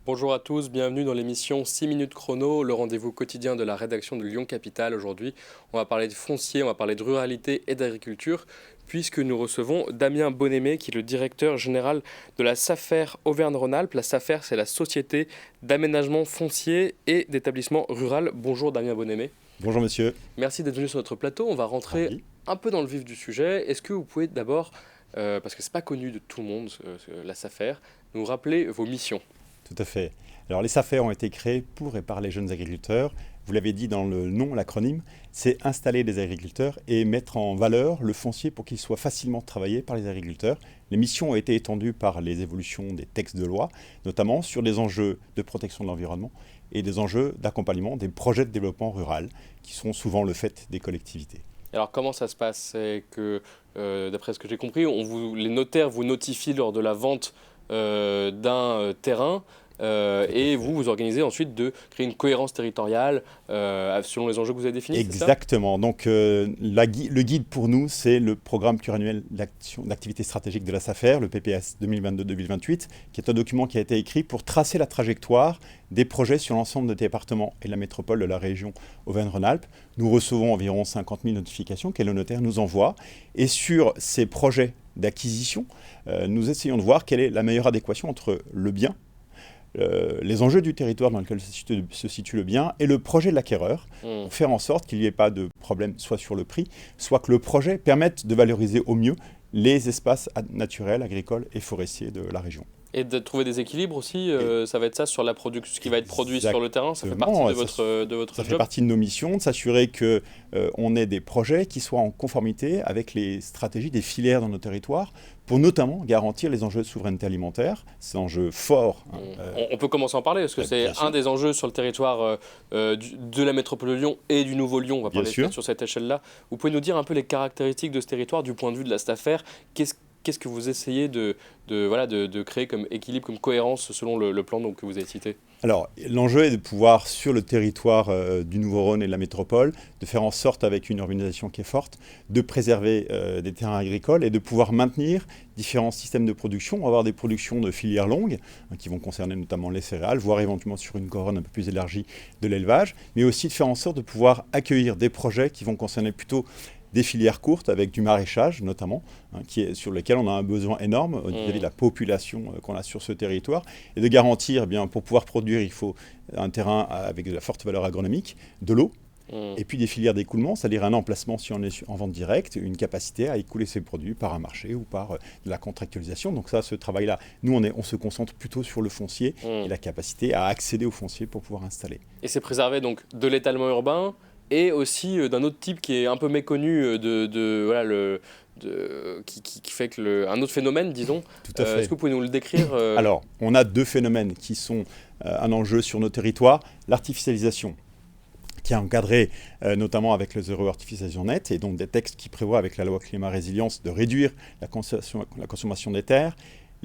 Bonjour à tous, bienvenue dans l'émission 6 minutes chrono, le rendez-vous quotidien de la rédaction de Lyon Capitale. Aujourd'hui, on va parler de foncier, on va parler de ruralité et d'agriculture, puisque nous recevons Damien Bonnémé, qui est le directeur général de la SAFER Auvergne-Rhône-Alpes. La SAFER, c'est la Société d'aménagement foncier et d'établissement rural. Bonjour Damien Bonnémé. Bonjour monsieur. Merci d'être venu sur notre plateau. On va rentrer Ravi. un peu dans le vif du sujet. Est-ce que vous pouvez d'abord, parce que c'est pas connu de tout le monde, la SAFER, nous rappeler vos missions? Tout à fait. Alors les SAFER ont été créés pour et par les jeunes agriculteurs. Vous l'avez dit dans le nom, l'acronyme, c'est installer des agriculteurs et mettre en valeur le foncier pour qu'il soit facilement travaillé par les agriculteurs. Les missions ont été étendues par les évolutions des textes de loi, notamment sur des enjeux de protection de l'environnement et des enjeux d'accompagnement des projets de développement rural, qui sont souvent le fait des collectivités. Alors comment ça se passe? C'est que, d'après ce que j'ai compris, les notaires vous notifient lors de la vente d'un terrain Tout à et fait. vous organisez ensuite de créer une cohérence territoriale selon les enjeux que vous avez définis, c'est ça? Exactement. Donc, le guide pour nous, c'est le programme pluriannuel d'activité stratégique de la SAFER, le PPS 2022-2028, qui est un document qui a été écrit pour tracer la trajectoire des projets sur l'ensemble des départements et la métropole de la région Auvergne-Rhône-Alpes. Nous recevons environ 50 000 notifications que le notaire nous envoie. Et sur ces projets d'acquisition, nous essayons de voir quelle est la meilleure adéquation entre le bien, les enjeux du territoire dans lequel se situe le bien et le projet de l'acquéreur, Hmm. pour faire en sorte qu'il n'y ait pas de problème soit sur le prix, soit que le projet permette de valoriser au mieux les espaces naturels, agricoles et forestiers de la région. Et de trouver des équilibres aussi, Et ça va être ça sur la production, ce qui va être produit sur le terrain, ça fait partie exactement, de votre ça fait job? partie de nos missions, de s'assurer qu'on ait des projets qui soient en conformité avec les stratégies des filières dans nos territoires, pour notamment garantir les enjeux de souveraineté alimentaire, ces enjeux forts. On peut commencer à en parler, parce que c'est Bien sûr, un des enjeux sur le territoire de la métropole de Lyon et du Nouveau Lyon. On va bien parler sûr. peut-être sur cette échelle-là. Vous pouvez nous dire un peu les caractéristiques de ce territoire du point de vue de la STAFER? Qu'est-ce que vous essayez de créer comme équilibre, comme cohérence selon le plan donc, que vous avez cité? Alors, l'enjeu est de pouvoir, sur le territoire du Nouveau-Rhône et de la métropole, de faire en sorte, avec une urbanisation qui est forte, de préserver des terrains agricoles et de pouvoir maintenir différents systèmes de production. On va avoir des productions de filières longues, qui vont concerner notamment les céréales, voire éventuellement sur une couronne un peu plus élargie de l'élevage, mais aussi de faire en sorte de pouvoir accueillir des projets qui vont concerner plutôt des filières courtes avec du maraîchage notamment, sur lequel on a un besoin énorme vis-à-vis de la population qu'on a sur ce territoire, et de garantir, eh bien, pour pouvoir produire, il faut un terrain avec de la forte valeur agronomique, de l'eau, Hmm. et puis des filières d'écoulement, c'est-à-dire un emplacement si on est en vente directe, une capacité à écouler ses produits par un marché ou par de la contractualisation. Donc ça, ce travail-là, nous, on se concentre plutôt sur le foncier et Hmm. la capacité à accéder au foncier pour pouvoir installer. Et c'est préservé donc de l'étalement urbain et aussi d'un autre type qui est un peu méconnu voilà, qui fait que un autre phénomène, disons. Tout à Est-ce fait. que vous pouvez nous le décrire Alors, on a deux phénomènes qui sont un enjeu sur nos territoires. L'artificialisation, qui est encadrée notamment avec le zéro artificialisation nette, et donc des textes qui prévoient avec la loi climat résilience de réduire la consommation des terres.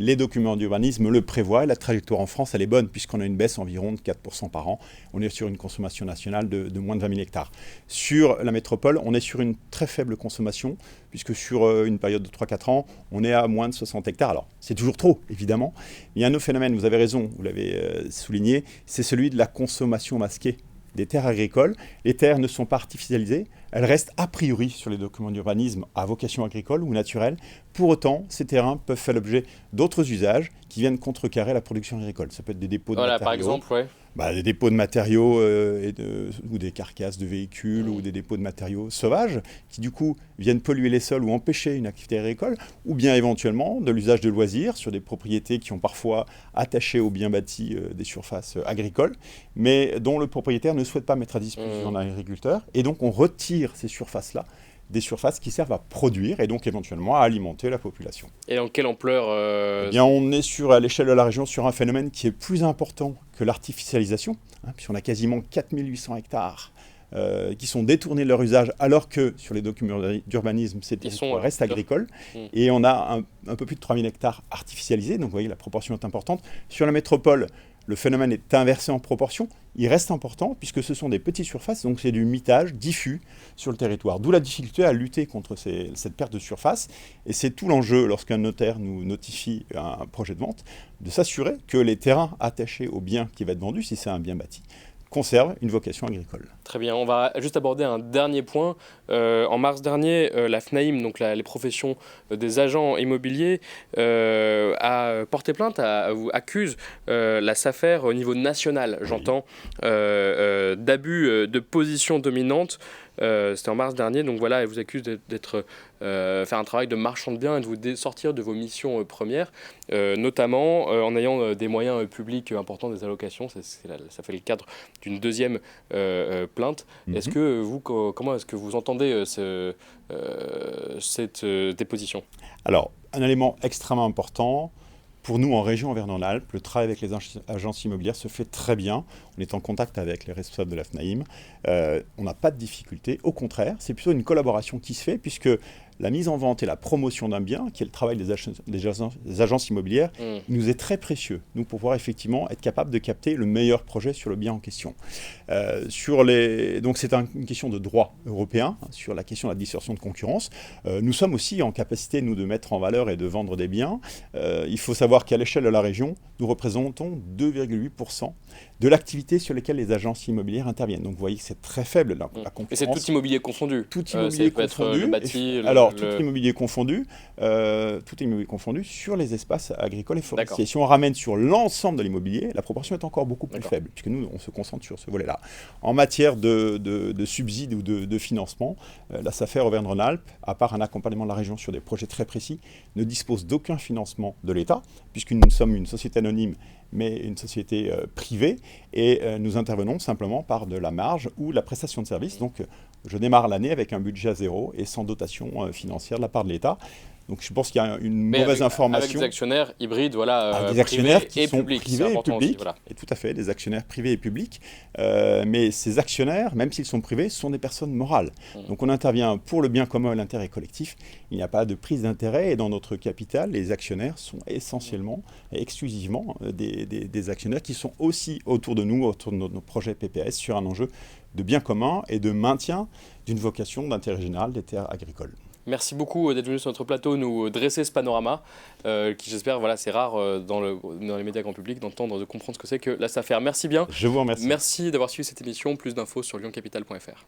Les documents d'urbanisme le prévoient, et la trajectoire en France, elle est bonne, puisqu'on a une baisse environ de 4% par an. On est sur une consommation nationale de moins de 20 000 hectares. Sur la métropole, on est sur une très faible consommation, puisque sur une période de 3-4 ans, on est à moins de 60 hectares. Alors, c'est toujours trop, évidemment. Il y a un autre phénomène, vous avez raison, vous l'avez souligné, c'est celui de la consommation masquée des terres agricoles. Les terres ne sont pas artificialisées, elles restent a priori sur les documents d'urbanisme à vocation agricole ou naturelle. Pour autant, ces terrains peuvent faire l'objet d'autres usages qui viennent contrecarrer la production agricole. Ça peut être des dépôts de Voilà, par matériaux, exemple, ouais. des dépôts de matériaux ou des carcasses de véhicules ou des dépôts de matériaux sauvages qui du coup viennent polluer les sols ou empêcher une activité agricole, ou bien éventuellement de l'usage de loisirs sur des propriétés qui ont parfois attaché aux biens bâtis des surfaces agricoles, mais dont le propriétaire ne souhaite pas mettre à disposition d'un agriculteur, et donc on retire ces surfaces-là, des surfaces qui servent à produire et donc éventuellement à alimenter la population. Et en quelle ampleur Eh bien, on est à l'échelle de la région sur un phénomène qui est plus important que l'artificialisation, puisqu'on a quasiment 4800 hectares qui sont détournés de leur usage, alors que sur les documents d'urbanisme, ces territoires restent agricoles. Et on a un peu plus de 3000 hectares artificialisés, donc vous voyez, la proportion est importante. Sur la métropole, le phénomène est inversé en proportion. Il reste important puisque ce sont des petites surfaces, donc c'est du mitage diffus sur le territoire. D'où la difficulté à lutter contre cette perte de surface. Et c'est tout l'enjeu lorsqu'un notaire nous notifie un projet de vente, de s'assurer que les terrains attachés au bien qui va être vendu, si c'est un bien bâti, conservent une vocation agricole. Très bien, on va juste aborder un dernier point. En mars dernier, la FNAIM, donc les professions des agents immobiliers, a porté plainte, accuse la SAFER au niveau national, j'entends, d'abus de position dominante. C'était en mars dernier, donc voilà, elle vous accuse d'être faire un travail de marchand de biens et de vous sortir de vos missions premières, notamment en ayant des moyens publics importants, des allocations. Ça fait le cadre d'une deuxième plainte. Est-ce que vous, comment est-ce que vous entendez cette déposition? Alors, un élément extrêmement important. Pour nous, en région Auvergne-Rhône-Alpes, le travail avec les agences immobilières se fait très bien. On est en contact avec les responsables de la FNAIM. On n'a pas de difficulté. Au contraire, c'est plutôt une collaboration qui se fait, puisque la mise en vente et la promotion d'un bien, qui est le travail des agences immobilières, il nous est très précieux, nous, pour pouvoir effectivement être capable de capter le meilleur projet sur le bien en question. Donc c'est une question de droit européen, sur la question de la distorsion de concurrence. Nous sommes aussi en capacité, nous, de mettre en valeur et de vendre des biens. Il faut savoir qu'à l'échelle de la région, nous représentons 2,8% de l'activité sur laquelle les agences immobilières interviennent. Donc vous voyez que c'est très faible la concurrence. Et c'est tout immobilier confondu? Tout immobilier confondu. Le bâti, tout immobilier confondu, sur les espaces agricoles et forestiers. Si on ramène sur l'ensemble de l'immobilier, la proportion est encore beaucoup plus faible, puisque nous, on se concentre sur ce volet-là. En matière de subsides ou de financement, la SAFER Auvergne-Rhône-Alpes, à part un accompagnement de la région sur des projets très précis, ne dispose d'aucun financement de l'État, puisque nous sommes une société anonyme, mais une société privée, et nous intervenons simplement par de la marge ou la prestation de services. Donc, je démarre l'année avec un budget à zéro et sans dotation financière de la part de l'État. Donc je pense qu'il y a une mauvaise information. Avec des actionnaires hybrides, voilà, des actionnaires qui sont publics, privés et publics, aussi, voilà. Et tout à fait, des actionnaires privés et publics. Mais ces actionnaires, même s'ils sont privés, sont des personnes morales. Donc on intervient pour le bien commun et l'intérêt collectif. Il n'y a pas de prise d'intérêt et dans notre capital, les actionnaires sont essentiellement et exclusivement des actionnaires qui sont aussi autour de nous, autour de nos projets PPS, sur un enjeu de bien commun et de maintien d'une vocation d'intérêt général des terres agricoles. Merci beaucoup d'être venu sur notre plateau nous dresser ce panorama qui, j'espère, voilà, c'est rare dans les médias grand public d'entendre, de comprendre ce que c'est que la SAFER. Merci bien. Je vous remercie. Merci d'avoir suivi cette émission. Plus d'infos sur lyoncapital.fr.